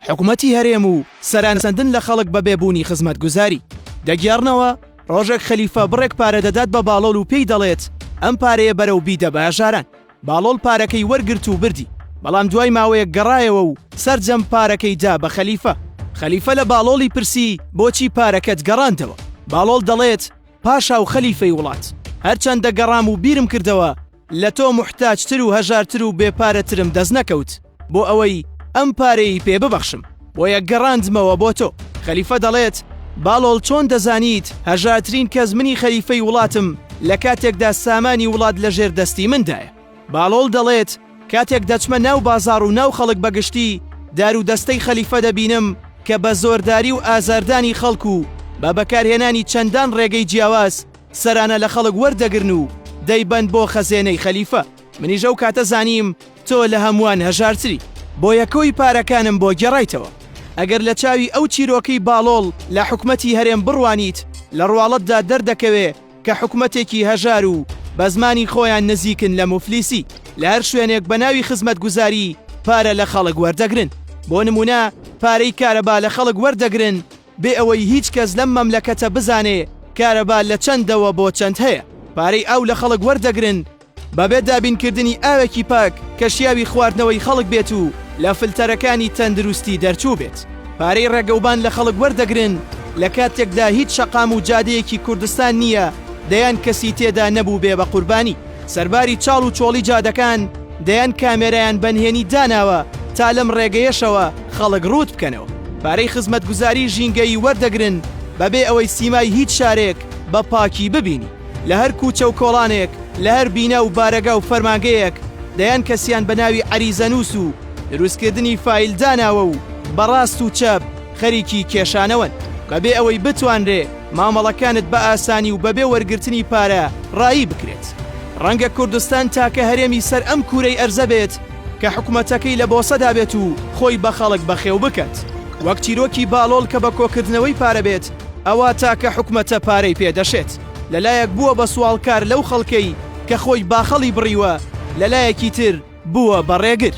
حکوومەتی هەرێم و سەرانسەندن لە خەڵک بە بێبوونی خزمەتگوزاری دەگیارنەوە ڕۆژێک خەلیفە بڕێک پارە دەدات بە باڵۆڵ و پێی دەڵێت ئەم پارەیە بەرەو بیدە بە هەژاران. باڵۆڵ پارەکەی وەرگرت و بردی، بەڵام دوای ماوەیەک گەڕایەوە و سەرجەم پارەکەی دا بە خەلیفە. خەلیفە لە باڵۆڵی پرسی بۆچی پارەکەت گەڕاندەوە؟ باڵۆڵ دەڵێت پاشا و خەلیفەی وڵات، هەرچەندە گەڕام و بیرم کردەوە لە تۆ محتاجتر و هەژارتر و بێپارەترم دەست نەکەوت بۆ ئەوەی ئەم پارەی پێ ببەخشم، بۆیە گەڕاندمەوە بۆ تۆ. خەلیفە دەڵێت باڵۆڵ چۆن دەزانیت هەژارترین کەس منی خەلیفەی وڵاتم لە کاتێکدا سامانی وڵات لە ژێر دەستی مندایە؟ باڵۆڵ دەڵێت کاتێک دەچمە ناو بازار و ناو خەڵک بەگشتی دار و دەستەی خەلیفە دەبینم کە بە زۆرداری و ئازاردانی خەڵکو و بە بەکارهێنانی چەندان ڕێگەی جیاواز سەرانە لە خەڵک وەردەگرن و دەیبەن بۆ خەزێنەی خەلیفە. منیژە و کاتە زانیم تۆ لە هەمووان هەژارتری، بۆ یەکەوەی پارەکانم بۆ گێڕایتەوە. ئەگەر لە چاوی ئەو چیرۆکەی باڵۆڵ لە حکومەتی هەرێم بڕوانیت لە ڕواڵەتدا دەردەکەوێ کە حکومەتێکی هەژار و بە زمانی خۆیان نزیکن لە موفلیسی، لە هەر شوێنێک بە ناوی خزمەتگوزاری پارە لە خەڵک وەردەگرن. بۆ نمونە پارەی کارەبا لە خەڵک وەردەگرن بێ ئەوەی هیچ کەس لەم مەملەکەتە بزانێ کارەبا لە چەندەوە بۆ چەند هەیە. پارەی ئاو لە خەڵک وەردەگرن بەبێ دابینکردنی ئاوێکی پاک کە شیاوی خواردنەوەی خەڵک بێت و لە فلتەرەکانی تەندروستی دەرچوو بێت. پارەی ڕێگەوبان لە خەڵک وەردەگرن لە کاتێکدا هیچ شەقام و جادەیەکی کوردستان نییە دەیان کەسی تێدا نەبوو بێ بە قوربانی. سەرباری چاڵ و چۆڵی جادەکان دەیان کامێرایان بەنهێنی داناوە تا لەم ڕێگەیەشەوە خەڵک ڕوت بکەنەوە. پارەی خزمەتگوزاری ژینگەی وەردەگرن بەبێ ئەوەی سیمای هیچ شارێک بە پاکی ببینی. لە هەر کوچە و کۆڵانێک، لە هەر بینە و بارەگا و فەرمانگەیەک دەیان کەسیان بە ناوی عەریزەنووس و دروستکردنی فایل داناوە و بەڕاست و چەپ خەریکی کێشانەوەن بەبێ ئەوەی بتوانرێ مامەڵەکانت بە ئاسانی و بەبێ وەرگرتنی پارە ڕایی بکرێت. ڕەنگە کوردستان تاکە هەرێمی سەر ئەم کوورەی ئەرزە بێت کە حکومەتەکەی لە بۆسەدا بێت و خۆی بە خەڵک بەخێو بکات. وەک چیرۆکی باڵۆڵ کە بە کۆکردنەوەی پارە بێت، ئەوە تاکە حکومەتە پارەی پێدەشێت. لەلایەک بووە بە سوالکار لەو خەڵکەی کە خۆی باخەڵی بڕیوە، لەلایەکی تر بووە بە ڕێگر.